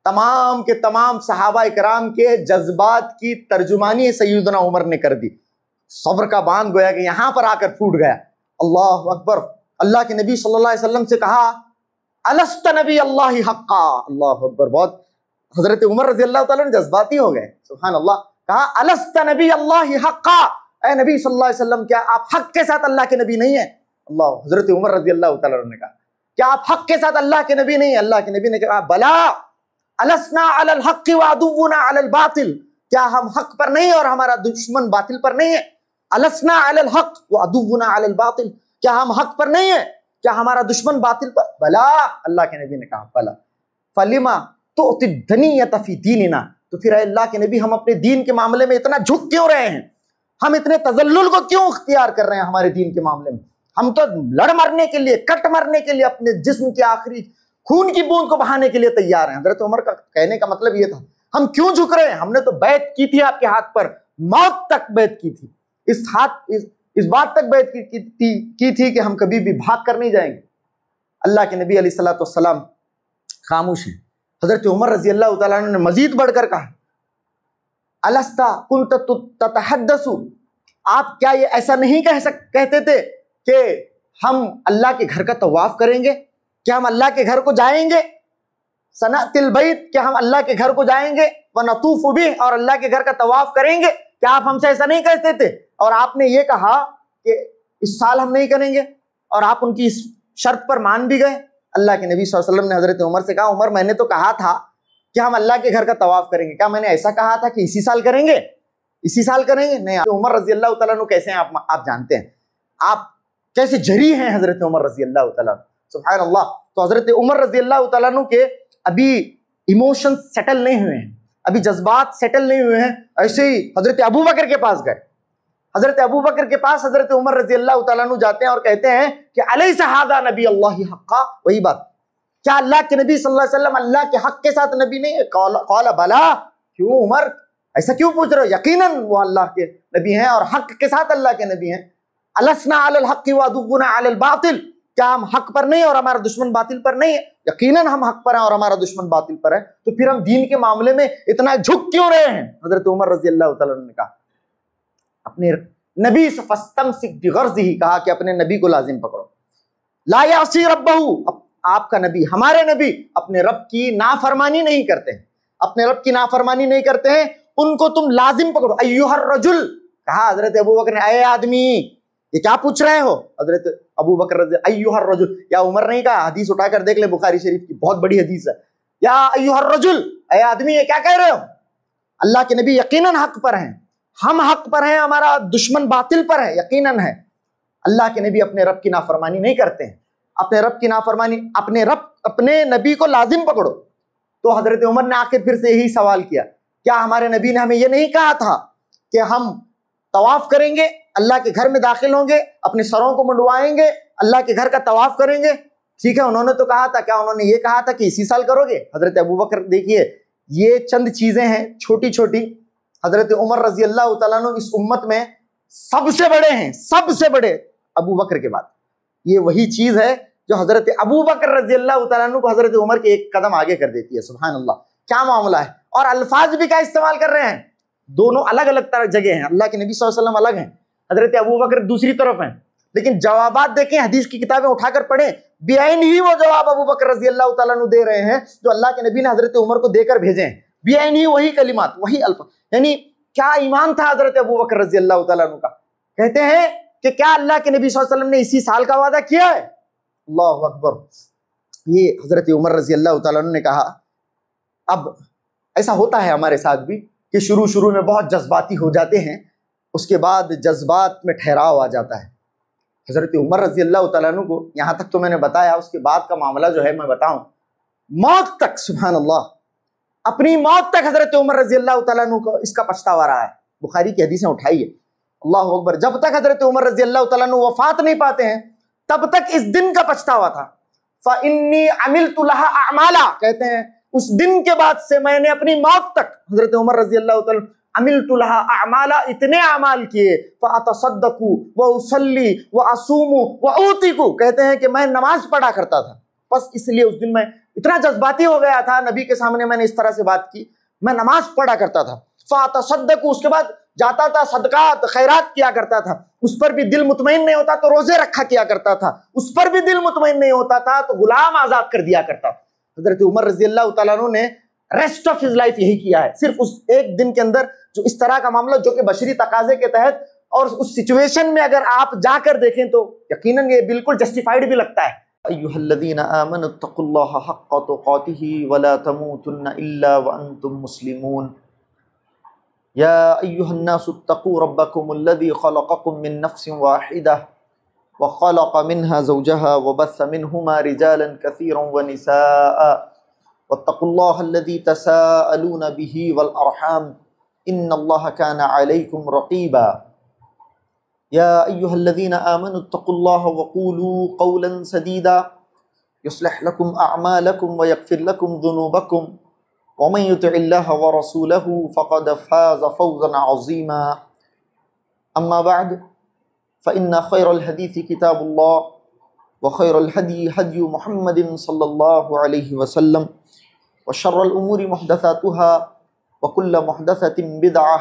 تمام کے تمام صحابہ کرام کے جذبات کی ترجمانی سیدنا عمر نے کر دی. صبر کا باندھ گویا کہ یہاں پر آ کر پھوٹ گیا. اللہ اکبر. اللہ کے نبی صلی اللہ علیہ وسلم سے کہا الست نبی اللہ حقا. اللہ اکبر. بہت حضرت عمر رضی اللہ تعالیٰ نے جذباتی ہو گئے. سبحان اللہ. کہا الست نبی اللہ حقا. اے نبی صلی اللہ علیہ وسلم کیا آپ حق کے ساتھ اللہ کے نبی نہیں ہیں؟ اللہ. حضرت عمر رضی اللہ تعالیٰ نے کہا کیا آپ حق کے ساتھ اللہ کے نبی نہیں ہیں؟ اللہ کے نبی نے کہا بلا السنا علی الحق وعدونا علی الباطل. کیا ہم حق پر نہیں اور ہمارا دشمن باطل پر نہیں ہے؟ السنا علی الحق وعدونا علی الباطل. کیا ہم حق پر نہیں ہیں؟ کیا ہمارا دشمن باطل پر؟ بلا. اللہ کے نبی نے کہا بلا. فلما تؤتی الدنیۃ فی دیننا. تو پھر اے اللہ کے نبی ہم اپنے دین کے معاملے میں اتنا جھک کیوں رہے ہیں؟ ہم اتنے تذلل کو کیوں اختیار کر رہے ہیں ہمارے دین کے معاملے میں؟ ہم تو لڑ مرنے کے لیے، کٹ مرنے کے لیے، اپنے جسم کی آخری خون کی بوند کو بہانے کے لیے تیار ہیں. حضرت عمر کا کہنے کا مطلب یہ تھا ہم کیوں جھک رہے ہیں؟ ہم نے تو بیعت کی تھی آپ کے ہاتھ پر، موت تک بیعت کی تھی. اس بات تک بیعت کی تھی کہ ہم کبھی بھی بھاگ کر نہیں جائیں گے. اللہ کے نبی علیہ الصلوۃ والسلام خاموش ہیں. حضرت عمر رضی اللہ تعالیٰ عنہ نے مزید بڑھ کر کہا الستا کنت تتحدث. آپ کیا یہ ایسا نہیں کہتے تھے کہ ہم اللہ کے گھر کا طواف کریں گے؟ کیا ہم اللہ کے گھر کو جائیں گے؟ سنأتی البیت. کیا ہم اللہ کے گھر کو جائیں گے؟ ونطوف بہ. اور اللہ کے گھر کا طواف کریں گے. کیا آپ ہم سے ایسا نہیں کہتے تھے؟ اور آپ نے یہ کہا کہ اس سال ہم نہیں کریں گے، اور آپ ان کی اس شرط پر مان بھی گئے. اللہ کے نبی صلی اللہ علیہ وسلم نے حضرت عمر سے کہا عمر میں نے تو کہا تھا کہ ہم اللہ کے گھر کا طواف کریں گے. کیا میں نے ایسا کہا تھا کہ اسی سال کریں گے؟ اسی سال کریں گے؟ نہیں. عمر رضی اللہ تعالیٰ عنہ کیسے ہیں آپ جانتے ہیں. آپ کیسے جری ہیں حضرت عمر رضی اللہ تعالیٰ عنہ. سبحان اللہ. تو حضرت عمر رضی اللہ تعالیٰ عنہ کے ابھی ایموشن سیٹل نہیں ہوئے ہیں، ابھی جذبات سیٹل نہیں ہوئے ہیں. ایسے ہی حضرت ابو بکر کے پاس گئے. حضرت ابو بکر کے پاس حضرت عمر رضی اللہ تعالیٰ عنہ جاتے ہیں اور کہتے ہیں کہ الیس ھذا نبی اللہ حقا. وہی بات، کیا اللہ کے نبی صلی اللہ علیہ وسلم اللہ کے حق کے ساتھ نبی نہیں ہے؟ قال بلا. کیوں عمر ایسا کیوں پوچھ رہے ہو؟ یقیناً وہ اللہ کے نبی ہیں اور حق کے ساتھ اللہ کے نبی ہیں. السنا علی الحق وعدونا علی الباطل. کیا ہم حق پر نہیں اور ہمارا دشمن باطل پر نہیں ہے؟ یقیناً ہم حق پر ہیں اور ہمارا دشمن باطل پر ہے. تو پھر ہم دین کے معاملے میں اتنا جھک کیوں رہے ہیں؟ حضرت عمر رضی اللہ تعالیٰ عنہ نے کہا اپنے نبی سے فاستمسک بغرضہ. کہا کہ اپنے نبی کو لازم پکڑو. لا یعصی ربہ. آپ کا نبی، ہمارے نبی اپنے رب کی نافرمانی نہیں کرتے ہیں، اپنے رب کی نافرمانی نہیں کرتے ہیں. ان کو تم لازم پکڑو. ایھا الرجل. کہا حضرت ابو بکر نے اے آدمی یہ کیا پوچھ رہے ہو؟ حضرت ابو بکر رضی ایھا الرجل. یا عمر نہیں کہا، حدیث اٹھا کر دیکھ لیں بخاری شریف کی، بہت بڑی حدیث ہے. یا ایھا الرجل، اے آدمی یہ کیا کہہ رہے ہو؟ اللہ کے نبی یقیناً حق پر ہیں، ہم حق پر ہیں، ہمارا دشمن باطل پر ہے. یقیناً ہے. اللہ کے نبی اپنے رب کی نافرمانی نہیں کرتے ہیں. اپنے رب کی نافرمانی، اپنے نبی کو لازم پکڑو. تو حضرت عمر نے آخر پھر سے یہی سوال کیا کیا ہمارے نبی نے ہمیں یہ نہیں کہا تھا کہ ہم طواف کریں گے، اللہ کے گھر میں داخل ہوں گے، اپنے سروں کو منڈوائیں گے، اللہ کے گھر کا طواف کریں گے؟ ٹھیک ہے انہوں نے تو کہا تھا. کیا انہوں نے یہ کہا تھا کہ اسی سال کرو گے؟ حضرت ابو بکر دیکھیے یہ چند چیزیں ہیں چھوٹی چھوٹی. حضرت عمر رضی اللہ تعالیٰ عنہ اس امت میں سب سے بڑے ہیں، سب سے بڑے ابو بکر کے بعد. یہ وہی چیز ہے جو حضرت ابو بکر رضی اللہ تعالیٰ عنہ کو حضرت عمر کے ایک قدم آگے کر دیتی ہے. سبحان اللہ. کیا معاملہ ہے. اور الفاظ بھی کیا استعمال کر رہے ہیں؟ دونوں الگ الگ جگہ ہیں. اللہ کے نبی صلی اللہ علیہ وسلم الگ ہیں، حضرت ابو بکر دوسری طرف ہیں. لیکن جوابات دیکھیں، حدیث کی کتابیں اٹھا کر پڑھیں، بعین ہی وہ جواب ابو بکر رضی اللہ تعالیٰ عنہ دے رہے ہیں جو اللہ کے نبی نے حضرت عمر کو دے کر بھیجے ہیں. بعین ہی وہی کلمات، وہی الفاظ. یعنی کیا ایمان تھا حضرت ابو بکر رضی اللہ تعالیٰ عنہ کا. کہتے ہیں کہ کیا اللہ کے نبی صلی اللہ علیہ وسلم نے اسی سال کا وعدہ کیا ہے؟ اللہ اکبر. یہ حضرت عمر رضی اللہ تعالیٰ عنہ نے کہا. اب ایسا ہوتا ہے ہمارے ساتھ بھی کہ شروع میں بہت جذباتی ہو جاتے ہیں، اس کے بعد جذبات میں ٹھہراؤ آ جاتا ہے. حضرت عمر رضی اللہ تعالیٰ عنہ کو یہاں تک تو میں نے بتایا، اس کے بعد کا معاملہ جو ہے میں بتاؤں، موت تک، سبحان اللہ، اپنی موت تک حضرت عمر رضی اللہ تعالیٰ عنہ کو اس کا پچھتاوا رہا ہے. بخاری کی حدیثیں اٹھائیے. اللہ اکبر. جب تک حضرت عمر رضی اللہ تعالیٰ عنہ وفات نہیں پاتے ہیں تب تک اس دن کا پچھتاوا تھا. فَإِنِّي عَمِلْتُ لَهَا أَعْمَالًا. کہتے ہیں اس دن کے بعد سے میں نے اپنی موت تک، حضرت عمر رضی اللہ تعالیٰ عملت لها اعمالا، اتنے اعمال کیے، فاتصدق واصلی واصوم واعتق. کہتے ہیں کہ میں نماز پڑھا کرتا تھا، بس اس لیے اس دن میں اتنا جذباتی ہو گیا تھا، نبی کے سامنے میں نے اس طرح سے بات کی، میں نماز پڑھا کرتا تھا، فاتصدق، اس کے بعد جاتا تھا صدقات خیرات کیا کرتا تھا، اس پر بھی دل مطمئن نہیں ہوتا تو روزے رکھا کیا کرتا تھا، اس پر بھی دل مطمئن نہیں ہوتا تھا تو غلام آزاد کر دیا کرتا تھا۔ حضرت عمر رضی اللہ تعالیٰ عنہ نے ریسٹ آف ہز لائف یہی کیا ہے، صرف اس ایک دن کے اندر جو اس طرح کا معاملہ جو کہ بشری تقاضے کے تحت اور اس سچویشن میں اگر آپ جا کر دیکھیں تو یقیناً یہ بالکل جسٹیفائڈ بھی لگتا ہے۔ ایھا الذین آمنوا اتقوا اللہ حق تقاتہ ولا تموتن الا وانتم مسلمون۔ یا ایھا الناس اتقوا ربکم الذی خلقکم من نفس واحدہ وخلق منها زوجها وبث منهما رجالا كثيرا ونساء واتقوا الله الذي تساءلون به والأرحام إن الله كان عليكم رقيبا يا أيها الذين آمنوا اتقوا الله وقولوا قولا سديدا يصلح لكم أعمالكم ويغفر لكم ذنوبكم ومن يطع الله ورسوله فقد فاز فوزا عظيما أما بعد فإن خير الحديث كتاب الله وخير الهدي هدي محمد صلى الله عليه وسلم وشر الأمور محدثاتها وكل محدثة بدعة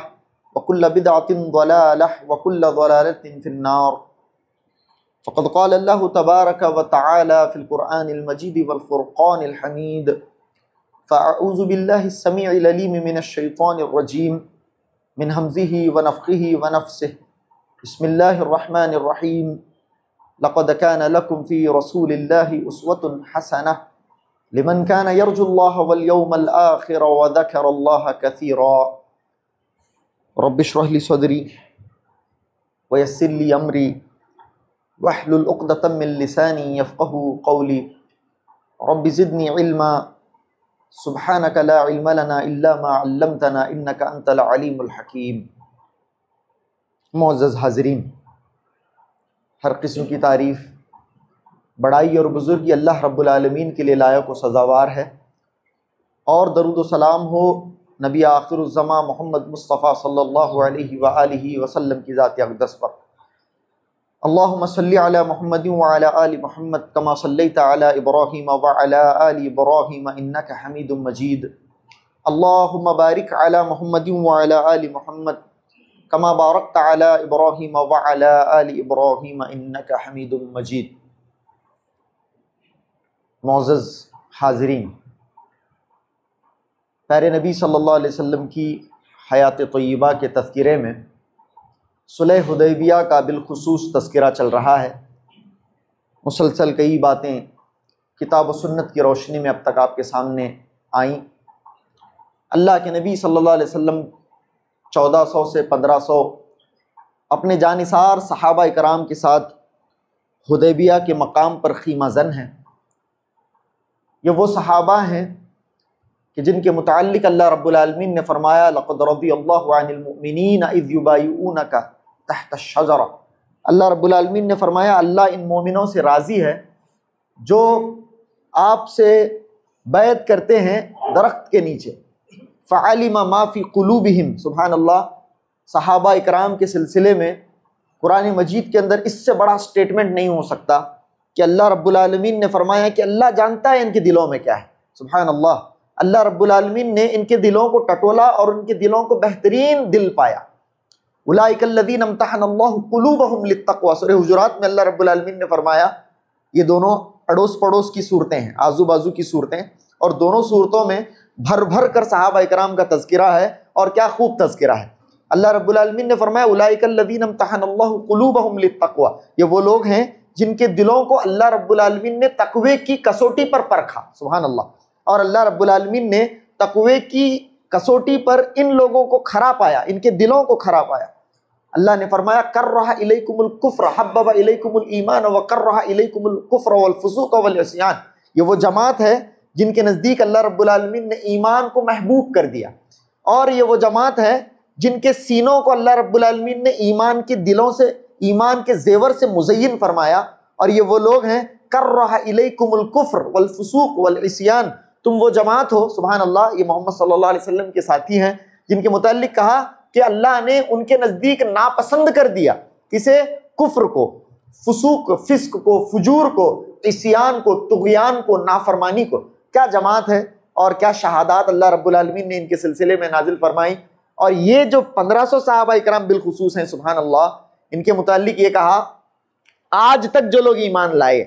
وكل بدعة ضلالة وكل ضلالة في النار فقد قال الله تبارك وتعالى في القرآن المجيد والفرقان الحميد فأعوذ بالله السميع العليم من الشيطان الرجيم من همزه ونفخه ونفسه بسم الله الرحمن الرحيم لقد كان لكم في رسول الله أسوة حسنة لمن كان يرجو الله واليوم الآخر وذكر الله كثيرا رب اشرح لي صدري ويسر لي أمري واحلل عقدة من لساني يفقهوا قولي رب زدني علما سبحانك لا علم لنا إلا ما علمتنا إنك أنت العليم الحكيم۔ معزز حاضرین، ہر قسم کی تعریف، بڑائی اور بزرگی اللہ رب العالمین کے لیے لائق و سزاوار ہے، اور درود و سلام ہو نبی آخر الزماں محمد مصطفیٰ صلی اللہ علیہ وآلہ وسلم کی ذات اقدس پر۔ اللہم صلی علی محمد وعلی آل محمد کما صلیت علی ابراہیم وعلی آل ابراہیم انک حمید مجید۔ اللہم بارک علی محمد وعلی آل محمد کما بارکت علی ابراہیم وعلی آل ابراہیم انک حمید مجید۔ معزز حاضرین، پیارے نبی صلی اللہ علیہ وسلم کی حیات طیبہ کے تذکرے میں صلح حدیبیہ کا بالخصوص تذکرہ چل رہا ہے۔ مسلسل کئی باتیں کتاب و سنت کی روشنی میں اب تک آپ کے سامنے آئیں۔ اللہ کے نبی صلی اللہ علیہ وسلم 1400 سے 1500 اپنے جانثار صحابہ کرام کے ساتھ حدیبیہ کے مقام پر خیمہ زن ہیں۔ یہ وہ صحابہ ہیں کہ جن کے متعلق اللہ رب العالمین نے فرمایا لقد رضی اللہ عن المؤمنین اذ یبایعونک تحت الشجرہ۔ اللہ رب العالمین نے فرمایا اللہ ان مومنوں سے راضی ہے جو آپ سے بیعت کرتے ہیں درخت کے نیچے۔ فعلم ما فی قلوبہم، سبحان اللہ، صحابہ اکرام کے سلسلے میں قرآن مجید کے اندر اس سے بڑا سٹیٹمنٹ نہیں ہو سکتا کہ اللہ رب العالمین نے فرمایا کہ اللہ جانتا ہے ان کے دلوں میں کیا ہے۔ سبحان اللہ، اللہ رب العالمین نے ان کے دلوں کو ٹٹولا اور ان کے دلوں کو بہترین دل پایا۔ اولئک الذین امتحن اللہ قلوبہم للتقوی، سورہ حجرات میں اللہ رب العالمین نے فرمایا یہ دونوں اڑوس پڑوس کی صورتیں ہیں، آزو بازو کی صورتیں، اور دونوں صورتوں میں بھر بھر کر صحابہ اکرام کا تذکرہ ہے، اور کیا خوب تذکرہ ہے۔ اللہ رب العالمین نے فرمایا اولئک الذین امتحن اللہ قلوبہم للتقوی، یہ وہ لوگ ہیں جن کے دلوں کو اللہ رب العالمین نے تقوی کی کسوٹی پر پرکھا۔ سبحان اللہ، اور اللہ رب العالمین نے تقوی کی کسوٹی پر ان لوگوں کو کھرا پایا، ان کے دلوں کو کھرا پایا۔ اللہ نے فرمایا کرہ الیکم الکفر حبب الیکم الایمان وکرہ الیکم الکفر والفسوق والعصیان، یہ وہ جماعت ہے جن کے نزدیک اللہ رب العالمین نے ایمان کو محبوب کر دیا، اور یہ وہ جماعت ہے جن کے سینوں کو اللہ رب العالمین نے ایمان کے دلوں سے، ایمان کے زیور سے مزین فرمایا، اور یہ وہ لوگ ہیں کرہ الیکم الکفر والفسوق والعصیان، تم وہ جماعت ہو۔ سبحان اللہ، یہ محمد صلی اللہ علیہ وسلم کے ساتھی ہیں جن کے متعلق کہا کہ اللہ نے ان کے نزدیک ناپسند کر دیا کسے؟ کفر کو، فسوق، فسق کو، فجور کو، عصیان کو، طغیان کو، نافرمانی کو۔ کیا جماعت ہے اور کیا شہادات اللہ رب العالمین نے ان کے سلسلے میں نازل فرمائی. اور یہ جو 1500 صحابہ کرام بالخصوص ہیں سبحان اللہ، ان کے متعلق یہ کہا آج تک جو لوگ ایمان لائے،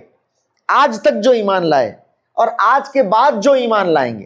آج تک جو ایمان لائے اور آج کے بعد جو ایمان لائیں گے،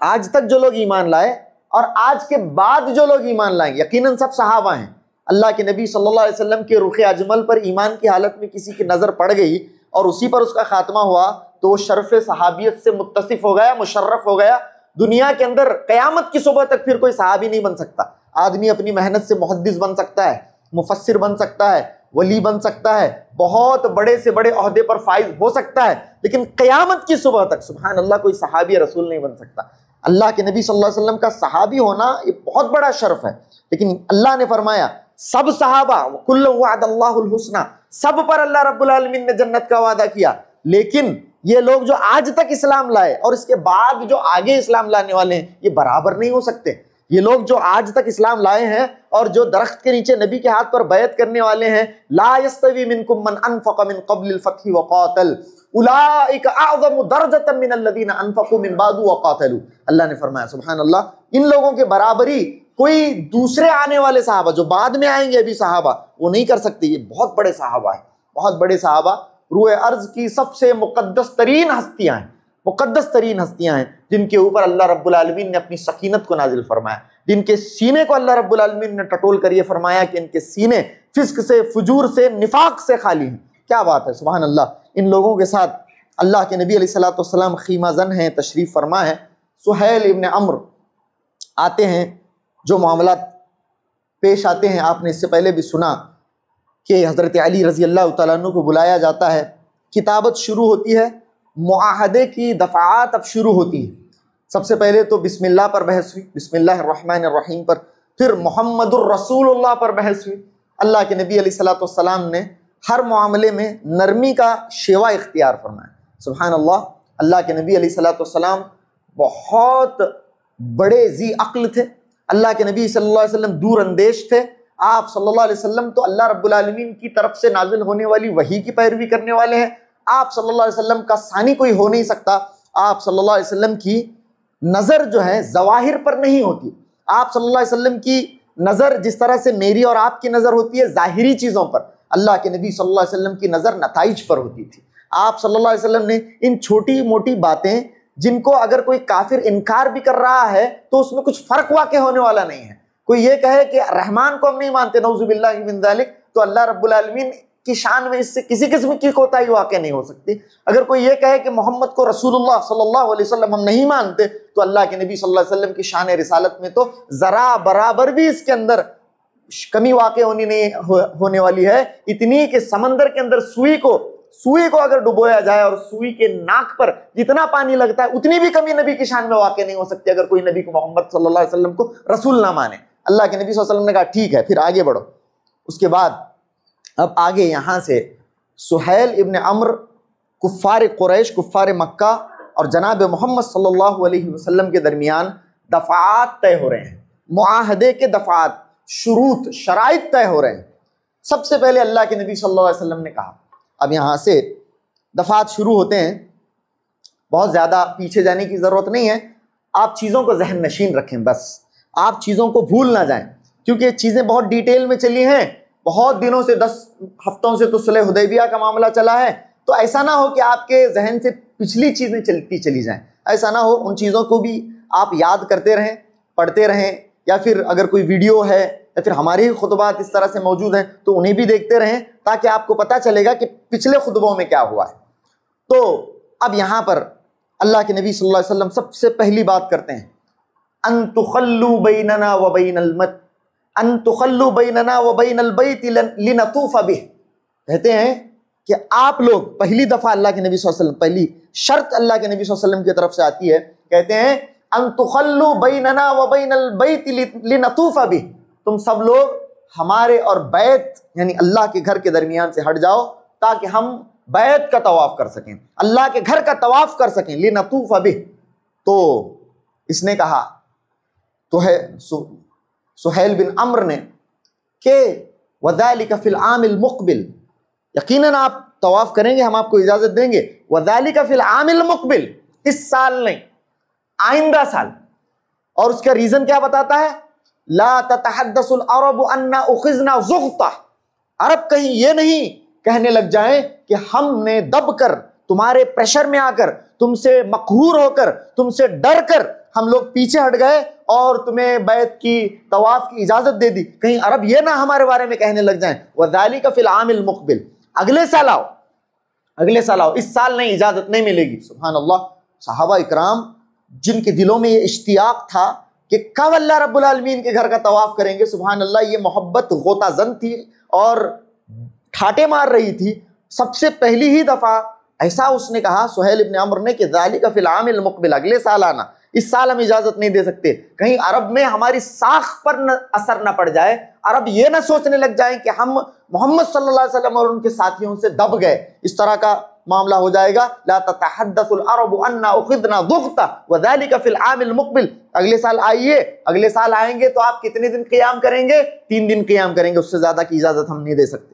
آج تک جو لوگ ایمان لائے اور آج کے بعد جو لوگ ایمان لائیں گے، یقیناً سب صحابہ ہیں. اللہ کے نبی صلی اللہ علیہ وسلم کے رخ اجمل پر ایمان کی حالت میں کسی کی نظر پڑ گئی اور اسی پر اس کا خاتمہ ہوا تو وہ شرف صحابیت سے متصف ہو گیا، مشرف ہو گیا. دنیا کے اندر قیامت کی صبح تک پھر کوئی صحابی نہیں بن سکتا. آدمی اپنی محنت سے محدث بن سکتا ہے، مفسر بن سکتا ہے، ولی بن سکتا ہے، بہت بڑے سے بڑے عہدے پر فائز ہو سکتا ہے، لیکن قیامت کی صبح تک سبحان اللہ کوئی صحابی رسول نہیں بن سکتا. اللہ کے نبی صلی اللہ علیہ وسلم کا صحابی ہونا یہ بہت بڑا شرف ہے. لیکن اللہ نے فرمایا سب صحابہ کل وعد اللہ الحسنہ، سب پر اللہ رب العالمین نے جنت کا وعدہ کیا. لیکن یہ لوگ جو آج تک اسلام لائے اور اس کے بعد جو آگے اسلام لانے والے ہیں یہ برابر نہیں ہو سکتے. یہ لوگ جو آج تک اسلام لائے ہیں اور جو درخت کے نیچے نبی کے ہاتھ پر بیعت کرنے والے ہیں، لا یستوی منکم من انفق من قبل الفتح وقاتل اولئک اعظم درجۃ من الذین انفقوا من بعد وقاتلوا. اللہ نے فرمایا سبحان اللہ ان لوگوں کے برابری کوئی دوسرے آنے والے صحابہ جو بعد میں آئیں گے ابھی صحابہ وہ نہیں کر سکتے. یہ بہت بڑے صحابہ ہیں، بہت بڑے صحابہ، روح ارض کی سب سے مقدس ترین ہستیاں ہیں، مقدس ترین ہستیاں ہیں جن کے اوپر اللہ رب العالمین نے اپنی سکینت کو نازل فرمایا، جن کے سینے کو اللہ رب العالمین نے ٹٹول کر یہ فرمایا کہ ان کے سینے فسق سے، فجور سے، نفاق سے خالی ہیں. کیا بات ہے سبحان اللہ. ان لوگوں کے ساتھ اللہ کے نبی علیہ الصلوۃ والسلام خیمہ زن ہیں، تشریف فرما ہے. سہیل ابن عمرو آتے ہیں، جو معاملات پیش آتے ہیں آپ نے اس سے پہلے بھی سنا کہ حضرت علی رضی اللہ تعالیٰ عنہ کو بلایا جاتا ہے، کتابت شروع ہوتی ہے، معاہدے کی دفعات اب شروع ہوتی ہیں. سب سے پہلے تو بسم اللہ پر بحث ہوئی، بسم اللہ الرحمن الرحیم پر، پھر محمد الرسول اللہ پر بحث ہوئی. اللہ کے نبی علیہ الصلوۃ والسلام نے ہر معاملے میں نرمی کا شیوا اختیار فرمایا. سبحان اللہ. اللہ کے نبی علیہ الصلوۃ والسلام بہت بڑے ذی عقل تھے. اللہ کے نبی صلی اللہ علیہ وسلم دور اندیش تھے. آپ صلی اللہ علیہ وسلم تو اللہ رب العالمین کی طرف سے نازل ہونے والی وحی کی پیروی کرنے والے ہیں. آپ صلی اللہ علیہ وسلم کا ثانی کوئی ہو نہیں سکتا. آپ صلی اللہ علیہ وسلم کی نظر جو ہے ظواہر پر نہیں ہوتی. آپ صلی اللہ علیہ وسلم کی نظر جس طرح سے میری اور آپ کی نظر ہوتی ہے ظاہری چیزوں پر، اللہ کے نبی صلی اللہ علیہ وسلم کی نظر نتائج پر ہوتی تھی. آپ صلی اللہ علیہ وسلم نے ان چھوٹی موٹی باتیں جن کو اگر کوئی کافر انکار بھی کر رہا ہے تو اس میں کچھ فرق واقع ہونے والا نہیں ہے. کوئی یہ کہے کہ رحمان کو ہم نہیں مانتے نعوذ باللہ من ذالک، تو اللہ رب العالمین کی شان میں اس سے کسی قسم کی کوتاہی واقع نہیں ہو سکتی. اگر کوئی یہ کہے کہ محمد کو رسول اللہ صلی اللہ علیہ وسلم ہم نہیں مانتے تو اللہ کے نبی صلی اللہ علیہ وسلم کی شان رسالت میں تو ذرا برابر بھی اس کے اندر کمی واقع ہونے والی ہے. اتنی کہ سمندر کے اندر سوئی کو اگر ڈبویا جائے اور سوئی کے ناک پر جتنا پانی لگتا ہے اتنی بھی کمی نبی کی شان میں واقع نہیں ہو سکتی اگر کوئی نبی کو محمد صلی اللہ علیہ وسلم کو رسول نہ مانے. اللہ کے نبی صلی اللہ علیہ وسلم نے کہا ٹھیک ہے پھر آگے بڑھو. اس کے بعد اب آگے یہاں سے سہیل ابن عمرو کفار قریش، کفار مکہ اور جناب محمد صلی اللہ علیہ وسلم کے درمیان دفعات طے ہو رہے ہیں، معاہدے کے دفعات، شروط، شرائط طے ہو رہے ہیں. سب سے پہلے اللہ کے نبی صلی اللہ علیہ وسلم نے کہا، اب یہاں سے دفعات شروع ہوتے ہیں، بہت زیادہ پیچھے جانے کی ضرورت نہیں ہے، آپ چیزوں کو ذہن نشین رکھیں، بس آپ چیزوں کو بھول نہ جائیں کیونکہ چیزیں بہت ڈیٹیل میں چلی ہیں. بہت دنوں سے 10 ہفتوں سے تو صلح حدیبیہ کا معاملہ چلا ہے، تو ایسا نہ ہو کہ آپ کے ذہن سے پچھلی چیزیں چلتی چلی جائیں. ایسا نہ ہو، ان چیزوں کو بھی آپ یاد کرتے رہیں، پڑھتے رہیں، یا پھر اگر کوئی ویڈیو ہے یا پھر ہمارے ہی خطبات اس طرح سے موجود ہیں تو انہیں بھی دیکھتے رہیں تاکہ آپ کو پتہ چلے گا کہ پچھلے خطبوں میں کیا ہوا ہے. تو اب یہاں پر اللہ کے نبی صلی اللہ علیہ وسلم سب سے پہلی بات کرتے ہیں، ان تخلوا بیننا وبین المت ان تخلوا بیننا وبین البیت لنطوف بہ. کہتے ہیں کہ آپ لوگ، پہلی دفعہ اللہ کے نبی صلی اللہ علیہ وسلم، پہلی شرط اللہ کے نبی صلی اللہ علیہ وسلم کی طرف سے آتی ہے، کہتے ہیں ان تخلوا بیننا وبین البیت لنطوف بہ، تم سب لوگ ہمارے اور بیت یعنی اللہ کے گھر کے درمیان سے ہٹ جاؤ تاکہ ہم بیت کا طواف کر سکیں، اللہ کے گھر کا طواف کر سکیں. لنطوف بہ. تو اس نے کہا تو ہے سہیل بن عمرو نے کہ وذالک فی العام المقبل، یقیناً آپ طواف کریں گے، ہم آپ کو اجازت دیں گے. وذالک فی العام المقبل، اس سال نہیں، آئندہ سال۔ اور اس کا ریزن کیا بتاتا ہے؟ لا تتحدث العرب انا اخذنا زغطا، عرب کہیں یہ نہیں کہنے لگ جائیں کہ ہم نے دب کر، تمہارے پریشر میں آ کر، تم سے مقہور ہو کر، تم سے ڈر کر ہم لوگ پیچھے ہٹ گئے اور تمہیں بیت کی، طواف کی اجازت دے دی، کہیں عرب یہ نہ ہمارے بارے میں کہنے لگ جائیں وَذَلِكَ فِي الْعَامِ الْمُقْبِلِ، اگلے سال آؤ، اگلے سال آؤ، اس سال نہیں، اجازت نہیں ملے گی۔ سبحان اللہ، صحابہ اکرام جن کے دلوں میں یہ اشتیاق تھا کہ کب اللہ رب العالمین کے گھر کا طواف کریں گے، سبحان اللہ، یہ محبت غوطہ زن تھی اور ٹھاٹے مار رہی تھی۔ سب سے پہلی ہی دفعہ ایسا اس نے کہا سہیل ابن عمرو نے کہ ذالک فی العام المقبل، اگلے سال آنا، اس سال ہم اجازت نہیں دے سکتے، کہیں عرب میں ہماری ساکھ پر اثر نہ پڑ جائے، عرب یہ نہ سوچنے لگ جائیں کہ ہم محمد صلی اللہ علیہ وسلم اور ان کے ساتھیوں سے دب گئے، اس طرح کا معاملہ ہو جائے گا۔ لا تتحدث العرب انا اخذنا ضغطا وذلك فی العام المقبل، اگلے سال آئیے، اگلے سال آئیں گے تو آپ کتنے دن قیام کریں گے؟ 3 دن قیام کریں گے، اس سے زیادہ کی اجازت ہم نہیں دے سکتے۔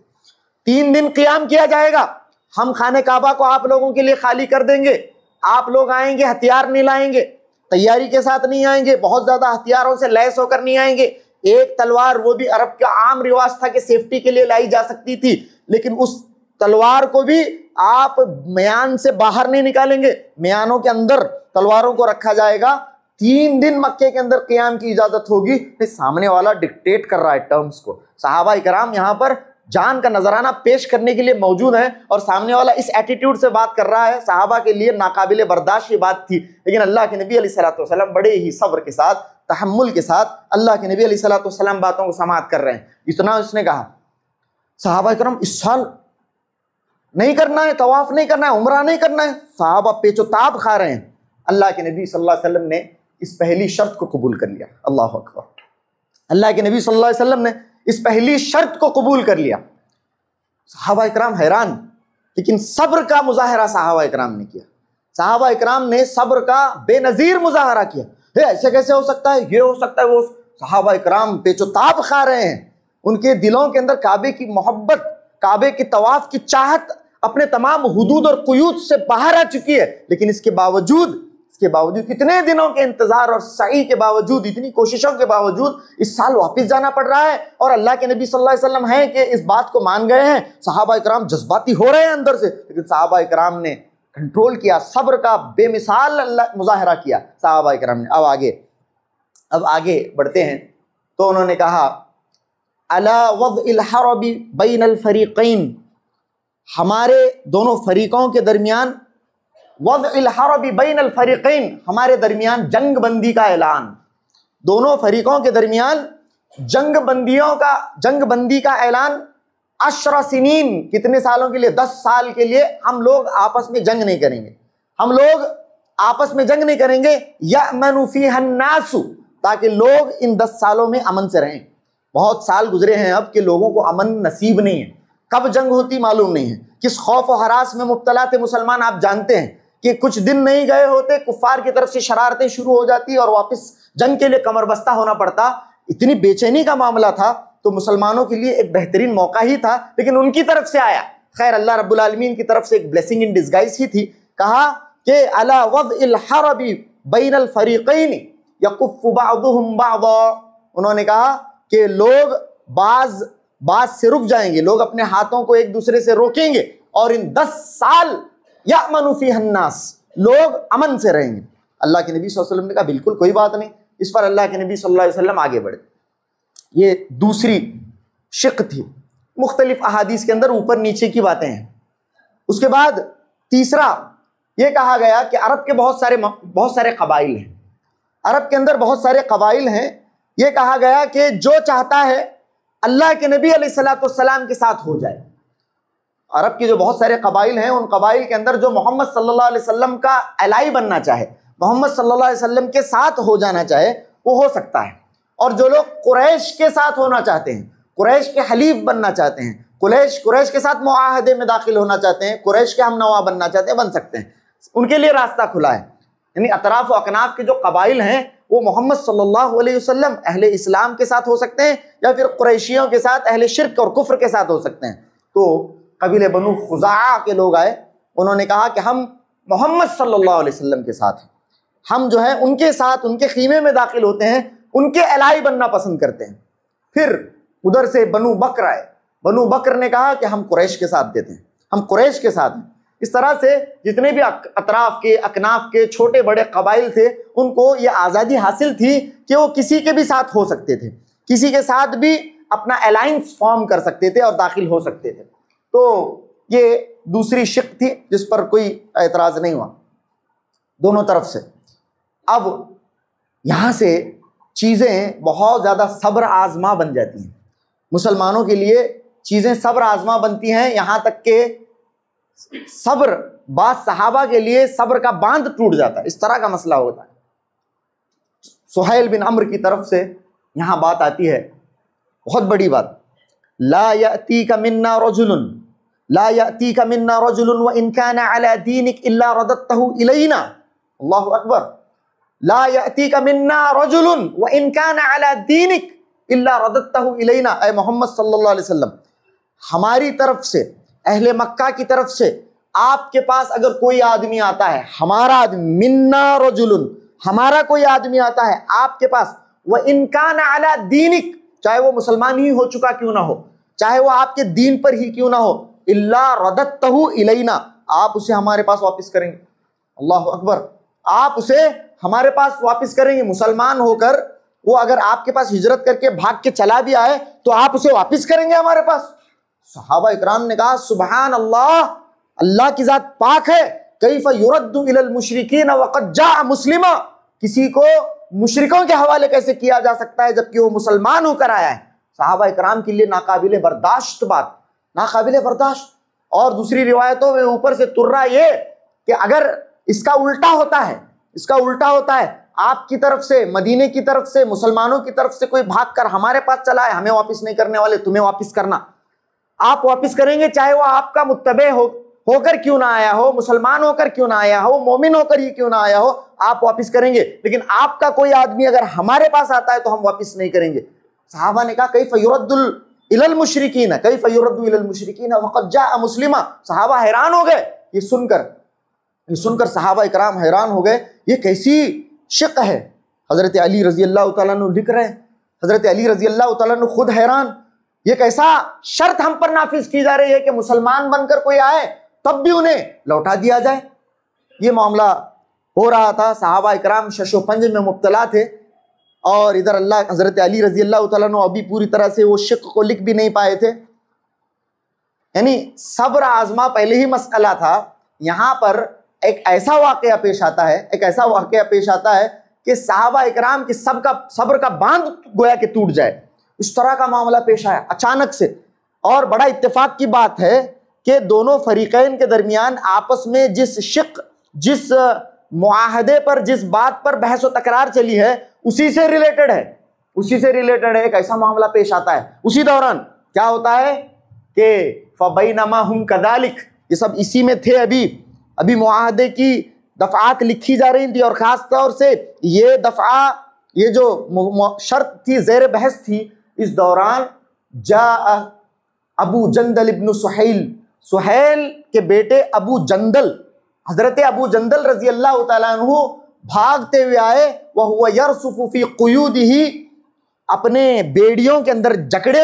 3 دن قیام کیا جائے گا، ہم خانہ کعبہ کو آپ لوگوں کے لیے خالی کر دیں گے، آپ لوگ آئیں گے ہتھیار نہیں لائیں گے، تیاری کے ساتھ نہیں آئیں گے، بہت زیادہ ہتھیاروں سے لیس ہو کر نہیں آئیں گے، ایک تلوار، وہ بھی عرب کا عام رواج تھا کہ سیفٹی کے لیے لائی جا سکتی تھی، لیکن اس تلوار کو بھی آپ میان سے باہر نہیں نکالیں گے، میانوں کے اندر تلواروں کو رکھا جائے گا۔ 3 دن مکے کے اندر قیام کی اجازت ہوگی۔ سامنے والا ڈکٹیٹ کر رہا ہے ٹرمز کو، صحابہ اکرام یہاں پر جان کا نذرانہ پیش کرنے کے لیے موجود ہیں اور سامنے والا اس ایٹیٹیوڈ سے بات کر رہا ہے، صحابہ کے لیے ناقابل برداشت یہ بات تھی، لیکن اللہ کے نبی علیہ الصلوۃ والسلام بڑے ہی صبر کے ساتھ، تحمل کے ساتھ اللہ کے نبی علیہ الصلوۃ والسلام باتوں کو سماعت کر رہے ہیں۔ اتنا اس نے کہا صحابہ کرام اس سال نہیں کرنا ہے، طواف نہیں کرنا ہے، عمرہ نہیں کرنا ہے، صحابہ پیچ و تاب کھا رہے ہیں۔ اللہ کے نبی صلی اللہ علیہ وسلم نے اس پہلی شرط کو قبول کر لیا، اللہ اکبر، اللہ کے نبی صلی اللہ علیہ وسلم نے اس پہلی شرط کو قبول کر لیا۔ صحابہ اکرام حیران، لیکن صبر کا مظاہرہ صحابہ اکرام نے کیا، صحابہ اکرام نے صبر کا بے نظیر مظاہرہ کیا۔ ایسے کیسے ہو سکتا ہے، یہ ہو سکتا ہے، وہ صحابہ اکرام پیچ و تاب کھا رہے ہیں، ان کے دلوں کے اندر کعبے کی محبت، کعبے کے طواف کی چاہت اپنے تمام حدود اور قیود سے باہر آ چکی ہے، لیکن اس کے باوجود اتنے دنوں کے انتظار اور سعی کے باوجود، اتنی کوششوں کے باوجود اس سال واپس جانا پڑ رہا ہے، اور اللہ کے نبی صلی اللہ علیہ وسلم ہیں کہ اس بات کو مان گئے ہیں۔ صحابہ اکرام جذباتی ہو رہے ہیں اندر سے، لیکن صحابہ اکرام نے کنٹرول کیا، صبر کا بے مثال مظاہرہ کیا صحابہ اکرام نے۔ اب آگے بڑھتے ہیں تو انہوں نے کہا الا وضع الحرب بین الفریقین، ہمارے دونوں فریقوں کے درمیان، وضع الحرب بین الفریقین، ہمارے درمیان جنگ بندی کا اعلان، دونوں فریقوں کے درمیان جنگ بندی کا اعلان، 10 سنین، کتنے سالوں کے لیے؟ 10 سال کے لیے ہم لوگ آپس میں جنگ نہیں کریں گے، ہم لوگ آپس میں جنگ نہیں کریں گے، یأمن فیہا الناس، تاکہ لوگ ان 10 سالوں میں امن سے رہیں۔ بہت سال گزرے ہیں اب کہ لوگوں کو امن نصیب نہیں ہے، کب جنگ ہوتی معلوم نہیں ہے، کس خوف و ہراس میں مبتلا تھے مسلمان آپ جانتے ہیں کہ کچھ دن نہیں گئے ہوتے کفار کی طرف سے شرارتیں شروع ہو جاتی اور واپس جنگ کے لیے کمر بستہ ہونا پڑتا، اتنی بے چینی کا معاملہ تھا، تو مسلمانوں کے لیے ایک بہترین موقع ہی تھا، لیکن ان کی طرف سے آیا، خیر اللہ رب العالمین کی طرف سے ایک بلیسنگ ان ڈسگائز ہی تھی۔ کہا کہ الا وضع الحرب بین الفریقین یکف بعضهم بعضا، انہوں نے کہا کہ لوگ بعض سے رک جائیں گے، لوگ اپنے ہاتھوں کو ایک دوسرے سے روکیں گے، اور ان 10 سال یأمن فیہا الناس، لوگ امن سے رہیں گے۔ اللہ کے نبی صلی اللہ علیہ وسلم نے کہا بالکل کوئی بات نہیں۔ اس پر اللہ کے نبی صلی اللہ علیہ وسلم آگے بڑھے۔ یہ دوسری شق تھی، مختلف احادیث کے اندر اوپر نیچے کی باتیں ہیں۔ اس کے بعد تیسرا یہ کہا گیا کہ عرب کے بہت سارے قبائل ہیں، عرب کے اندر بہت سارے قبائل ہیں، یہ کہا گیا کہ جو چاہتا ہے اللہ کے نبی علیہ الصلوۃ والسلام کے ساتھ ہو جائے۔ عرب کے جو بہت سارے قبائل ہیں، ان قبائل کے اندر جو محمد صلی اللہ علیہ وسلم کا الائی بننا چاہے، محمد صلی اللہ علیہ وسلم کے ساتھ ہو جانا چاہے، وہ ہو سکتا ہے۔ اور جو لوگ قریش کے ساتھ ہونا چاہتے ہیں، قریش کے حلیف بننا چاہتے ہیں، قریش کے ساتھ معاہدے میں داخل ہونا چاہتے ہیں، قریش کے ہم نوا بننا چاہتے ہیں، بن سکتے ہیں، ان کے لیے راستہ کھلا ہے۔ یعنی اطراف و اکناف کے جو قبائل ہیں وہ محمد صلی اللہ علیہ وسلم اہل اسلام کے ساتھ ہو سکتے ہیں، یا پھر قریشیوں کے ساتھ، اہل شرک اور کفر کے ساتھ ہو سکتے ہیں۔ تو قبیلہ بنو خزاعہ کے لوگ آئے، انہوں نے کہا کہ ہم محمد صلی اللہ علیہ وسلم کے ساتھ ہیں، ہم جو ہے ان کے ساتھ ان کے خیمے میں داخل ہوتے ہیں، ان کے الائی بننا پسند کرتے ہیں۔ پھر ادھر سے بنو بکر آئے، بنو بکر نے کہا کہ ہم قریش کے ساتھ دیتے ہیں، ہم قریش کے ساتھ ہیں۔ اس طرح سے جتنے بھی اطراف کے اکناف کے چھوٹے بڑے قبائل تھے ان کو یہ آزادی حاصل تھی کہ وہ کسی کے بھی ساتھ ہو سکتے تھے، کسی کے ساتھ بھی اپنا الائنس فارم کر سکتے تھے اور داخل ہو سکتے تھے۔ تو یہ دوسری شق تھی جس پر کوئی اعتراض نہیں ہوا دونوں طرف سے۔ اب یہاں سے چیزیں بہت زیادہ صبر آزما بن جاتی ہیں، مسلمانوں کے لیے چیزیں صبر آزما بنتی ہیں، یہاں تک کہ صبر بعض صحابہ کے لیے صبر کا باندھ ٹوٹ جاتا ہے، اس طرح کا مسئلہ ہوتا ہے۔ سہیل بن عمرو کی طرف سے یہاں بات آتی ہے، بہت بڑی بات، لا یأتیک منا رجل لا یأتیک منا رجل وإن كان على دینک الا رددته الینا، اللہ اکبر، لا یأتیک منا رجل وإن كان على دینک الا رددته الینا، اے محمد صلی اللہ علیہ وسلم، ہماری طرف سے، اہل مکہ کی طرف سے آپ کے پاس اگر کوئی آدمی آتا ہے، ہمارا آدمی، منا رجل، ہمارا کوئی آدمی آتا ہے آپ کے پاس، وَإِن كَانَ عَلَى دِينِكَ، چاہے وہ مسلمان ہی ہو چکا کیوں نہ ہو، چاہے وہ آپ کے دین پر ہی کیوں نہ ہو، إِلَّا رَدَدْتَهُ إِلَيْنَا، آپ اسے ہمارے پاس واپس کریں گے۔ اللہ اکبر، آپ اسے ہمارے پاس واپس کریں گے۔ مسلمان ہو کر وہ اگر آپ کے پاس ہجرت کر کے بھاگ کے چلا بھی آئے تو آپ اسے واپس کریں گے ہمارے پاس؟ صحابہ اکرام نے کہا سبحان اللہ، اللہ کی ذات پاک ہے، کیف یرد الی المشرکین وقد جاء مسلما، کسی کو مشرکوں کے حوالے کیسے کیا جا سکتا ہے جبکہ وہ مسلمان ہو کر آیا ہے؟ صحابہ اکرام کے لیے ناقابل برداشت بات، ناقابل برداشت۔ اور دوسری روایتوں میں اوپر سے ترا یہ کہ اگر اس کا الٹا ہوتا ہے، اس کا الٹا ہوتا ہے، آپ کی طرف سے، مدینے کی طرف سے، مسلمانوں کی طرف سے کوئی بھاگ کر ہمارے پاس چلا ہے، ہمیں واپس نہیں کرنے والے، تمہیں واپس کرنا، آپ واپس کریں گے، چاہے وہ آپ کا متبع ہو کر کیوں نہ آیا ہو، مسلمان ہو کر کیوں نہ آیا ہو، مومن ہو کر ہی کیوں نہ آیا ہو، آپ واپس کریں گے، لیکن آپ کا کوئی آدمی اگر ہمارے پاس آتا ہے تو ہم واپس نہیں کریں گے۔ صحابہ نے کہا کیف یرد الی المشرکین، کیف یرد الی المشرکین وقد جاء مسلما، صحابہ حیران ہو گئے یہ سن کر صحابہ اکرام حیران ہو گئے، یہ کیسی شق ہے؟ حضرت علی رضی اللہ تعالیٰ عنہ لکھ رہے ہیں، حضرت علی رضی اللہ تعالیٰ عنہ خود حیران، یہ کیسا شرط ہم پر نافذ کی جا رہی ہے کہ مسلمان بن کر کوئی آئے تب بھی انہیں لوٹا دیا جائے؟ یہ معاملہ ہو رہا تھا، صحابہ اکرام شش و پنج میں مبتلا تھے، اور ادھر اللہ حضرت علی رضی اللہ تعالیٰ عنہ ابھی پوری طرح سے وہ شق کو لکھ بھی نہیں پائے تھے، یعنی صبر آزما پہلے ہی مسئلہ تھا، یہاں پر ایک ایسا واقعہ پیش آتا ہے کہ صحابہ اکرام کی صبر کا باندھ گویا کہ ٹوٹ جائے، اس طرح کا معاملہ پیش آیا اچانک سے۔ اور بڑا اتفاق کی بات ہے کہ دونوں فریقین کے درمیان آپس میں جس معاہدے پر، جس بات پر بحث و تکرار چلی ہے اسی سے ریلیٹڈ ہے، ایک ایسا معاملہ پیش آتا ہے۔ اسی دوران کیا ہوتا ہے کہ فَبَيْنَمَا هُمْ كَذَلِكَ، یہ سب اسی میں تھے، ابھی معاہدے کی دفعات لکھی جا رہی تھی، اور خاص طور سے یہ دفعہ، یہ جو شرط تھی زیر بحث تھی، اس دوران جاء ابو جندل ابن سہیل کے بیٹے ابو جندل، حضرت ابو جندل رضی اللہ تعالیٰ عنہ بھاگتے ہوئے آئے، وَهُوَ يَرْصُفُ فِي قُيُودِهِ، اپنے بیڑیوں کے اندر جکڑے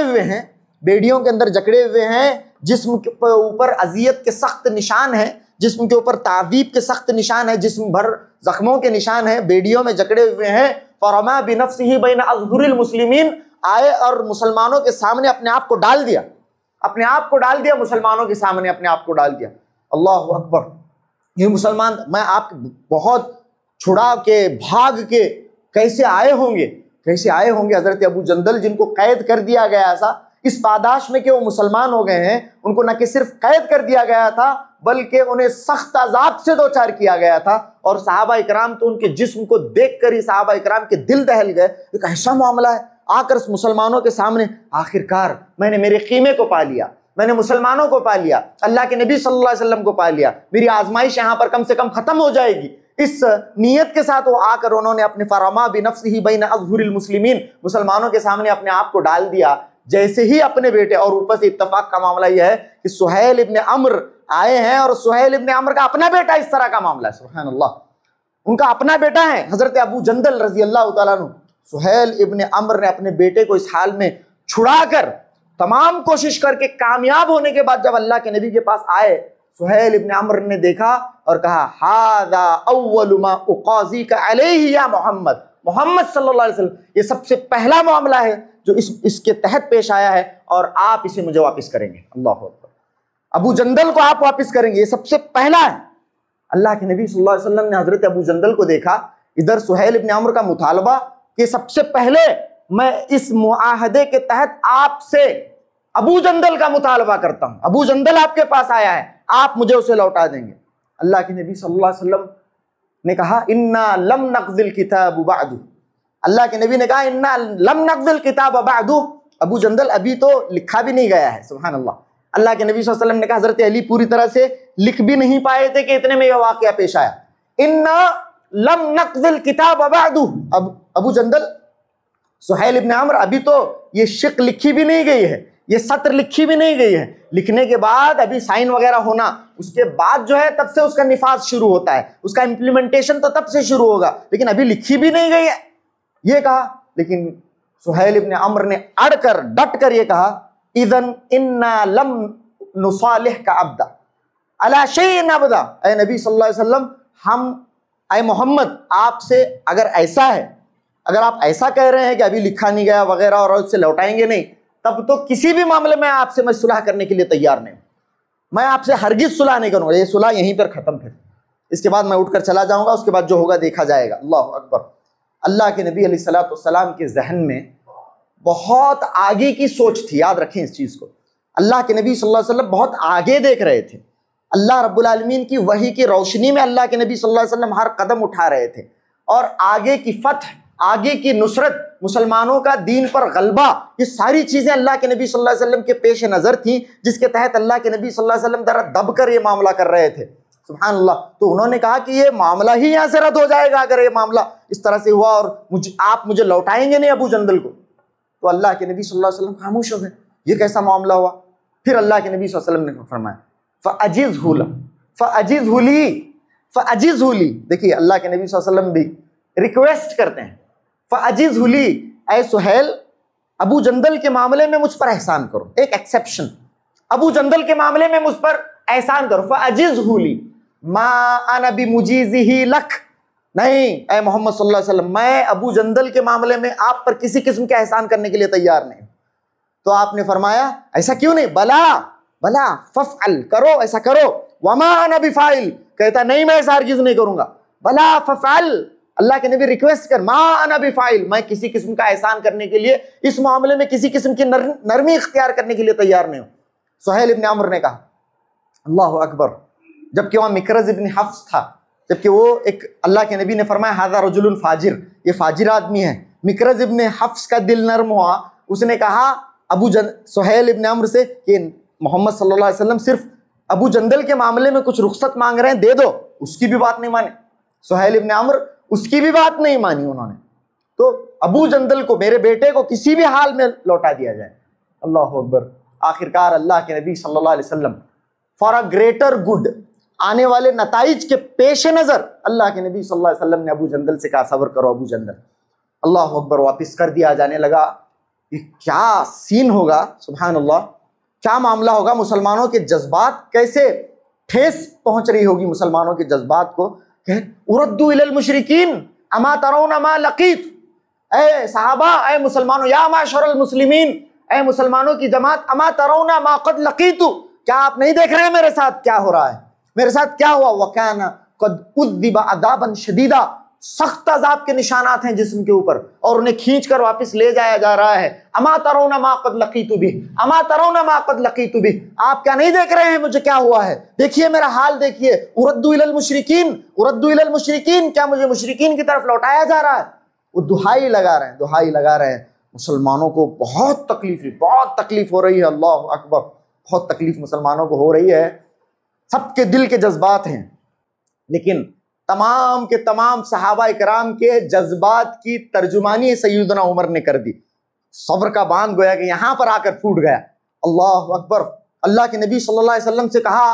ہوئے ہیں، جسم کے اوپر اذیت کے سخت نشان ہیں، جسم کے اوپر تعذیب کے سخت نشان ہیں، جسم بھر زخموں کے نشان ہیں، بیڑیوں میں جکڑے ہوئے ہیں۔ فَرَمَا بِنَفْسِهِ بَيْنَ أَظْهُرِ الْمُسْلِمِينَ، آئے اور مسلمانوں کے سامنے اپنے آپ کو ڈال دیا، مسلمانوں کے سامنے اپنے آپ کو ڈال دیا۔ اللہ اکبر، یہ مسلمان، میں آپ بہت چھڑا کے بھاگ کے کیسے آئے ہوں گے حضرت ابو جندل، جن کو قید کر دیا گیا تھا اس پاداش میں کہ وہ مسلمان ہو گئے ہیں، ان کو نہ کہ صرف قید کر دیا گیا تھا بلکہ انہیں سخت عذاب سے دوچار کیا گیا تھا، اور صحابہ اکرام تو ان کے جسم کو دیکھ کر ہی صحابہ اکرام کے دل دہل گئے، ایک ایسا معاملہ ہے، آ کر مسلمانوں کے سامنے آخرکار میں نے میرے خیمے کو پا لیا، میں نے مسلمانوں کو پا لیا، اللہ کے نبی صلی اللہ علیہ وسلم کو پا لیا، میری آزمائش یہاں پر کم سے کم ختم ہو جائے گی، اس نیت کے ساتھ وہ آ کر انہوں نے اپنے فرما بنفسہ بین اظہر المسلمین، مسلمانوں کے سامنے اپنے آپ کو ڈال دیا، جیسے ہی اپنے بیٹے، اور اوپر سے اتفاق کا معاملہ یہ ہے کہ سہیل ابن عمرو آئے ہیں اور سہیل ابن عمر کا اپنا بیٹا اس طرح کا معاملہ ہے، سبحان اللہ، ان کا اپنا بیٹا ہے حضرت ابو جندل رضی اللہ تعالیٰ عنہ۔ سہیل ابن عمر نے اپنے بیٹے کو اس حال میں چھڑا کر تمام کوشش کر کے کامیاب ہونے کے بعد جب اللہ کے نبی کے پاس آئے، سہیل ابن عمر نے دیکھا اور کہا ھذا اول ما اقاضیک علیہ یا محمد، محمد صلی اللہ علیہ وسلم، یہ سب سے پہلا معاملہ ہے جو اس کے تحت پیش آیا ہے اور آپ اسے مجھے واپس کریں گے۔ اللہ اکبر، ابو جندل کو آپ واپس کریں گے، یہ سب سے پہلا ہے۔ اللہ کے نبی صلی اللہ علیہ وسلم نے حضرت ابو جندل کو دیکھا، ادھر سہیل ابن عمر کا مطالبہ کہ سب سے پہلے میں اس معاہدے کے تحت آپ سے ابو جندل کا مطالبہ کرتا ہوں، ابو جندل آپ کے پاس آیا ہے، آپ مجھے اسے لوٹا دیں گے۔ اللہ کے نبی صلی اللہ علیہ وسلم نے کہا انا لم نقض الکتاب بعد، اللہ کے نبی نے کہا انا لم نقض الکتاب بعد، ابو جندل ابھی تو لکھا بھی نہیں گیا ہے، سبحان اللہ۔ اللہ کے نبی صلی اللہ علیہ وسلم نے کہا حضرت علی پوری طرح سے لکھ بھی نہیں پائے تھے کہ اتنے میں یہ واقعہ پیش آیا، انا لم نقض الکتاب بعد، ابو جندل، سہیل ابن عمر، ابھی تو یہ شق لکھی بھی نہیں گئی ہے، یہ سطر لکھی بھی نہیں گئی ہے، لکھنے کے بعد ابھی سائن وغیرہ ہونا، اس کے بعد جو ہے تب سے اس کا نفاذ شروع ہوتا ہے، اس کا امپلیمنٹیشن تو تب سے شروع ہوگا، لیکن ابھی لکھی بھی نہیں گئی ہے، یہ کہا۔ لیکن سہیل ابن عمر نے اڑ کر ڈٹ کر یہ کہا اذن انا لم نصالحک عبدا علی شیء ابدا، اے نبی صلی اللہ علیہ وسلم، ہم، اے محمد، آپ سے اگر ایسا ہے، اگر آپ ایسا کہہ رہے ہیں کہ ابھی لکھا نہیں گیا وغیرہ اور اس سے لوٹائیں گے نہیں، تب تو کسی بھی معاملے میں آپ سے میں صلح کرنے کے لیے تیار نہیں ہوں، میں آپ سے ہرگز صلح نہیں کروں گا، یہ صلح یہیں پر ختم پھر، اس کے بعد میں اٹھ کر چلا جاؤں گا، اس کے بعد جو ہوگا دیکھا جائے گا۔ اللہ اکبر۔ اللہ کے نبی علیہ الصلوۃ والسلام کے ذہن میں بہت آگے کی سوچ تھی، یاد رکھیں اس چیز کو، اللہ کے نبی صلی اللہ علیہ وسلم بہت آگے دیکھ رہے تھے، اللہ رب العالمین کی وحی کی روشنی میں اللہ کے نبی صلی اللہ علیہ وسلم ہر قدم اٹھا رہے تھے، اور آگے کی فتح، آگے کی نصرت، مسلمانوں کا دین پر غلبہ، یہ ساری چیزیں اللہ کے نبی صلی اللہ علیہ وسلم کے پیش نظر تھیں، جس کے تحت اللہ کے نبی صلی اللہ علیہ وسلم ذرا دب کر یہ معاملہ کر رہے تھے، سبحان اللہ۔ تو انہوں نے کہا کہ یہ معاملہ ہی یہاں سے رد ہو جائے گا اگر یہ معاملہ اس طرح سے ہوا اور آپ مجھے لوٹائیں گے نہیں ابو جندل کو۔ تو اللہ کے نبی صلی اللہ علیہ وسلم خاموش ہو گئے، یہ کیسا معاملہ ہوا؟ پھر اللہ کے نبی صلی اللہ علیہ وسلم نے فرمایا فَأَجِزْهُ لِي، دیکھیے اللہ کے نبی صلی اللہ علیہ وسلم بھی ریکویسٹ کرتے ہیں، فَأَجِزْهُ لِي، اے سہیل ابو جندل کے معاملے میں مجھ پر احسان کرو، ایک ایکسیپشن، ابو جندل کے معاملے میں مجھ پر احسان کرو، فَأَجِزْهُ لِي مَا أَنَا بِمُجِيزِهِ لَكَ، نہیں اے محمد صلی اللہ علیہ وسلم، میں ابو جندل کے معاملے میں آپ پر کسی قسم کے احسان کرنے کے لیے تیار نہیں۔ تو آپ نے فرمایا ایسا کیوں نہیں؟ بلا ففعل، کرو، ایسا کرو، وما انا بفاعل، کہتا نہیں میں ایسا ہرگز نہیں کروں گا، بلا ففعل، اللہ کے نبی ریکویسٹ کر، ما انا بفاعل، میں کسی قسم کا احسان کرنے کے لیے، اس معاملے میں کسی قسم کی نرمی اختیار کرنے کے لیے تیار نہیں ہوں۔ سہیل ابن عمر نے کہا اللہ اکبر، جبکہ وہاں مکرز ابن حفص تھا، جبکہ وہ ایک، اللہ کے نبی نے فرمایا ھذا رجل فاجر، یہ فاجر آدمی ہے، مکرز ابن حفص کا دل نرم ہوا، اس نے کہا سہیل ابن عمر سے کہ محمد صلی اللہ علیہ وسلم صرف ابو جندل کے معاملے میں کچھ رخصت مانگ رہے ہیں، دے دو، اس کی بھی بات نہیں مانی، سہیل ابن عمر اس کی بھی بات نہیں مانی انہوں نے، تو ابو جندل کو، میرے بیٹے کو کسی بھی حال میں لوٹا دیا جائے۔ اللہ اکبر۔ آخرکار اللہ کے نبی صلی اللہ علیہ وسلم فار اے گریٹر گڈ، آنے والے نتائج کے پیش نظر اللہ کے نبی صلی اللہ علیہ وسلم نے ابو جندل سے کہا صبر کرو ابو جندل۔ اللہ اکبر، واپس کر دیا جانے لگا۔ یہ کیا سین ہوگا، سبحان اللہ، کیا معاملہ ہوگا، مسلمانوں کے جذبات کیسے ٹھیس پہنچ رہی ہوگی مسلمانوں کے جذبات کو کہ اردو الی المشرکین اما ترون ما لقیت، اے صحابہ، اے مسلمانوں، یا معشر المسلمین، اے مسلمانوں کی جماعت، اما ترون ما قد لقیت، کیا آپ نہیں دیکھ رہے ہیں میرے ساتھ کیا ہو رہا ہے، میرے ساتھ کیا ہوا؟ وَكَانَ قَدْ عُذِّبَ عَذَابًا شَدِيدًا، سخت عذاب کے نشانات ہیں جسم کے اوپر، اور انہیں کھینچ کر واپس لے جایا جا رہا ہے۔ اما ترون ما قد لقیت بہ، اما ترون ما قد لقیت بہ، آپ کیا نہیں دیکھ رہے ہیں مجھے کیا ہوا ہے؟ دیکھیے میرا حال دیکھیے، اردو الی المشرکین، اردو الی المشرکین، کیا مجھے مشرکین کی طرف لوٹایا جا رہا ہے؟ وہ دہائی لگا رہے ہیں، دہائی لگا رہے ہیں، مسلمانوں کو بہت تکلیف ہو رہی ہے۔ اللہ اکبر، بہت تکلیف مسلمانوں کو ہو رہی ہے، سب کے دل کے جذبات ہیں، لیکن تمام کے تمام صحابہ کرام کے جذبات کی ترجمانی سیدنا عمر نے کر دی، صبر کا باندھ گویا کہ یہاں پر آ کر پھوٹ گیا۔ اللہ اکبر۔ اللہ کے نبی صلی اللہ علیہ وسلم سے کہا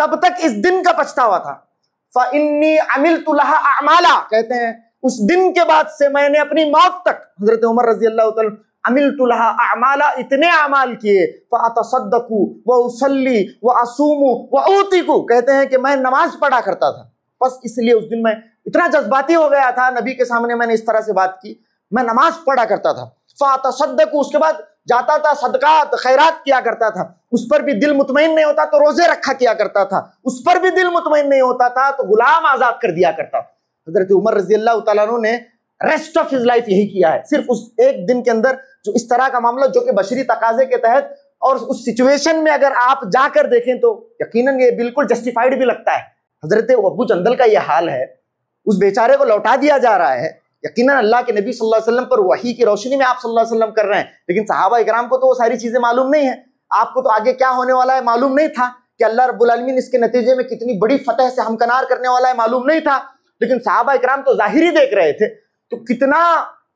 تب تک اس دن کا پچھتاوا تھا۔ فَإِنِّي عَمِلْتُ لَهَا أَعْمَالًا، کہتے ہیں اس دن کے بعد سے میں نے اپنی موت تک، حضرت عمر رضی اللہ تعالیٰ، عملت لها اعمالا، اتنے اعمال کیے، فاتصدق واصلی واصوم واعتق، کہتے ہیں کہ میں نماز پڑھا کرتا تھا، بس اس لیے اس دن میں اتنا جذباتی ہو گیا تھا، نبی کے سامنے میں نے اس طرح سے بات کی، میں نماز پڑھا کرتا تھا، فاتصدق، اس کے بعد جاتا تھا صدقات خیرات کیا کرتا تھا، اس پر بھی دل مطمئن نہیں ہوتا تو روزے رکھا کیا کرتا تھا، اس پر بھی دل مطمئن نہیں ہوتا تھا تو غلام آزاد کر دیا کرتا تھا۔ حضرت عمر رضی اللہ تعالیٰ عنہ نے ریسٹ آف ہز لائف یہی کیا ہے، صرف اس ایک دن کے اندر جو اس طرح کا معاملہ جو کہ بشری تقاضے کے تحت اور اس سچویشن میں اگر آپ جا کر دیکھیں تو یقیناً یہ بالکل جسٹیفائیڈ بھی لگتا ہے۔ حضرت ابو جندل کا یہ حال ہے، اس بیچارے کو لوٹا دیا جا رہا ہے، یقیناً اللہ کے نبی صلی اللہ علیہ وسلم پر وحی کی روشنی میں آپ صلی اللہ علیہ وسلم کر رہے ہیں، لیکن صحابہ اکرام کو تو وہ ساری چیزیں معلوم نہیں ہیں، آپ کو تو آگے کیا ہونے والا ہے معلوم نہیں تھا، کہ اللہ رب العالمین اس کے نتیجے میں کتنی بڑی فتح سے ہمکنار کرنے والا ہے معلوم نہیں تھا، لیکن صحابہ اکرام تو ظاہری دیکھ رہے تھے، تو کتنا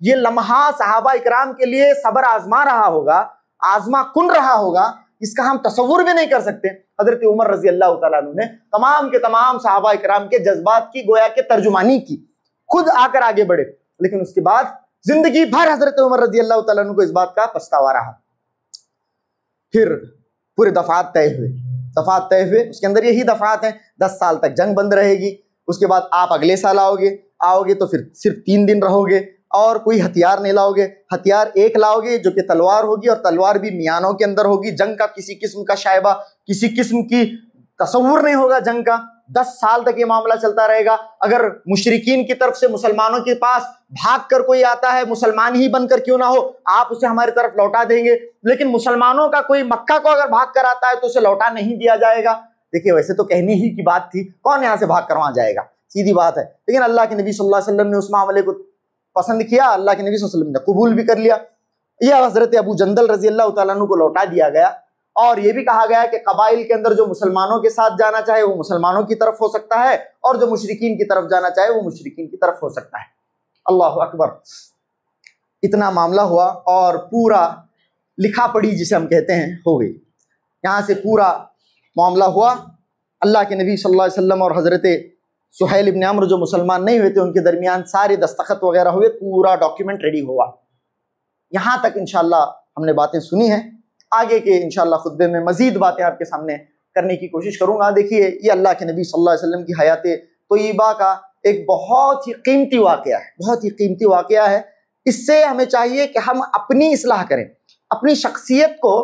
یہ لمحہ صحابہ اکرام کے لیے صبر آزما رہا ہوگا، آزما کن رہا ہوگا، اس کا ہم تصور بھی نہیں کر سکتے۔ حضرت عمر رضی اللہ تعالیٰ عنہ نے تمام کے تمام صحابہ اکرام کے جذبات کی گویا کہ ترجمانی کی، خود آ کر آگے بڑھے، لیکن اس کے بعد زندگی بھر حضرت عمر رضی اللہ تعالیٰ عنہ کو اس بات کا پچھتاوا رہا۔ پھر پورے دفعات طے ہوئے، اس کے اندر یہی دفعات ہیں، 10 سال تک جنگ بند رہے گی، اس کے بعد آپ اگلے سال آؤ گے تو پھر صرف 3 دن رہو گے اور کوئی ہتھیار نہیں لاؤ گے، ہتھیار ایک لاؤ گے جو کہ تلوار ہوگی، اور تلوار بھی میانوں کے اندر ہوگی، جنگ کا کسی قسم کا شائبہ، کسی قسم کی تصور نہیں ہوگا جنگ کا۔ 10 سال تک یہ معاملہ چلتا رہے گا۔ اگر مشرکین کی طرف سے مسلمانوں کے پاس بھاگ کر کوئی آتا ہے، مسلمان ہی بن کر کیوں نہ ہو، آپ اسے ہماری طرف لوٹا دیں گے، لیکن مسلمانوں کا کوئی مکہ کو اگر بھاگ کر آتا ہے تو اسے لوٹا نہیں دیا جائے گا۔ دیکھیے ویسے تو کہنے ہی کی بات تھی، کون یہاں سے بھاگ کر وہاں جائے گا، سیدھی بات ہے، لیکن اللہ کے نبی صلی اللہ علیہ وسلم نے اس معاملے کو پسند کیا، اللہ کے نبی صلی اللہ علیہ وسلم نے قبول بھی کر لیا۔ یہ حضرت ابو جندل رضی اللہ تعالیٰ عنہ کو لوٹا دیا گیا، اور یہ بھی کہا گیا کہ قبائل کے اندر جو مسلمانوں کے ساتھ جانا چاہے وہ مسلمانوں کی طرف ہو سکتا ہے، اور جو مشرکین کی طرف جانا چاہے وہ مشرکین کی طرف ہو سکتا ہے۔ اللہ اکبر۔ اتنا معاملہ ہوا اور پورا لکھا پڑھی جسے ہم کہتے ہیں ہو گئی، یہاں سے پورا معاملہ ہوا۔ اللہ کے نبی صلی اللہ علیہ وسلم اور حضرت سہیل ابن عمرو جو مسلمان نہیں ہوئے تھے ان کے درمیان سارے دستخط وغیرہ ہوئے، پورا ڈاکیومنٹ ریڈی ہوا۔ یہاں تک انشاءاللہ ہم نے باتیں سنی ہیں، آگے کے انشاءاللہ خطبے میں مزید باتیں آپ کے سامنے کرنے کی کوشش کروں گا۔ دیکھیے یہ اللہ کے نبی صلی اللہ علیہ وسلم کی حیات طیبہ کا ایک بہت ہی قیمتی واقعہ ہے، بہت ہی قیمتی واقعہ ہے۔ اس سے ہمیں چاہیے کہ ہم اپنی اصلاح کریں، اپنی شخصیت کو،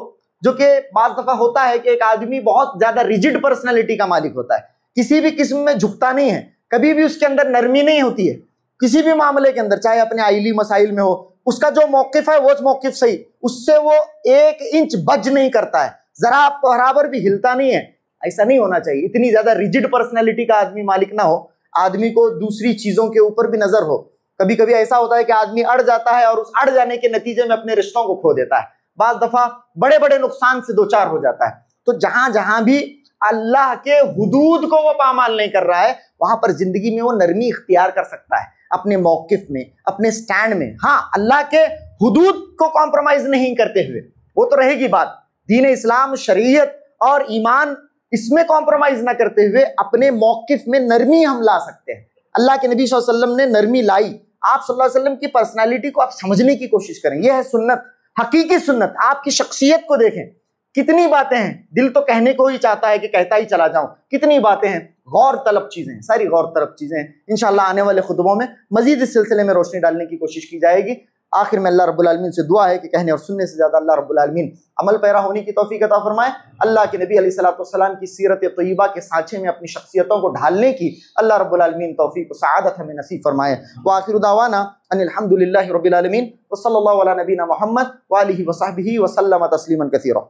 جو کہ بعض دفعہ ہوتا ہے کہ ایک آدمی بہت زیادہ ریجڈ پرسنالٹی کا مالک ہوتا ہے، کسی بھی قسم میں جھکتا نہیں ہے، کبھی بھی اس کے اندر نرمی نہیں ہوتی ہے، کسی بھی معاملے کے اندر، چاہے اپنے آئلی مسائل میں ہو، اس کا جو موقف ہے وہ موقف صحیح، اس سے وہ 1 انچ بج نہیں کرتا ہے، ذرا برابر بھی ہلتا نہیں ہے۔ ایسا نہیں ہونا چاہیے، اتنی زیادہ ریجڈ پرسنالٹی کا آدمی مالک نہ ہو، آدمی کو دوسری چیزوں کے اوپر بھی نظر ہو۔ کبھی کبھی ایسا ہوتا ہے کہ آدمی اڑ جاتا ہے اور اس اڑ جانے کے نتیجے میں اپنے رشتوں کو کھو دیتا ہے، بعض دفعہ بڑے بڑے نقصان سے دوچار ہو جاتا ہے۔ تو جہاں جہاں بھی اللہ کے حدود کو وہ پامال نہیں کر رہا ہے، وہاں پر زندگی میں وہ نرمی اختیار کر سکتا ہے، اپنے موقف میں، اپنے سٹینڈ میں، ہاں اللہ کے حدود کو کمپرومائز نہیں کرتے ہوئے، وہ تو رہے گی بات، دین اسلام، شریعت اور ایمان، اس میں کمپرومائز نہ کرتے ہوئے اپنے موقف میں نرمی ہم لا سکتے ہیں۔ اللہ کے نبی صلی اللہ علیہ وسلم نے نرمی لائی، آپ صلی اللہ علیہ وسلم کی پرسنالٹی کو آپ سمجھنے کی کوشش کریں، یہ ہے سنت، حقیقی سنت۔ آپ کی شخصیت کو دیکھیں، کتنی باتیں ہیں، دل تو کہنے کو ہی چاہتا ہے کہ کہتا ہی چلا جاؤں، کتنی باتیں ہیں، غور طلب چیزیں ہیں، ساری غور طلب چیزیں ہیں۔ انشاءاللہ آنے والے خطبوں میں مزید اس سلسلے میں روشنی ڈالنے کی کوشش کی جائے گی۔ آخر میں اللہ رب العالمین سے دعا ہے کہ کہنے اور سننے سے زیادہ اللہ رب العالمین عمل پیرا ہونے کی توفیق عطا فرمائے، اللہ کے نبی علیہ السلام کی سیرت طیبہ کے سانچے میں اپنی شخصیتوں کو ڈھالنے کی اللہ رب العالمین توفیق و سعادت ہمیں نصیب فرمائے۔ وآخر دعوانا ان الحمد للہ رب العالمین، وصلی اللہ علی نبینا محمد وآلہ وصحبہ وسلم تسلیما کثیرا۔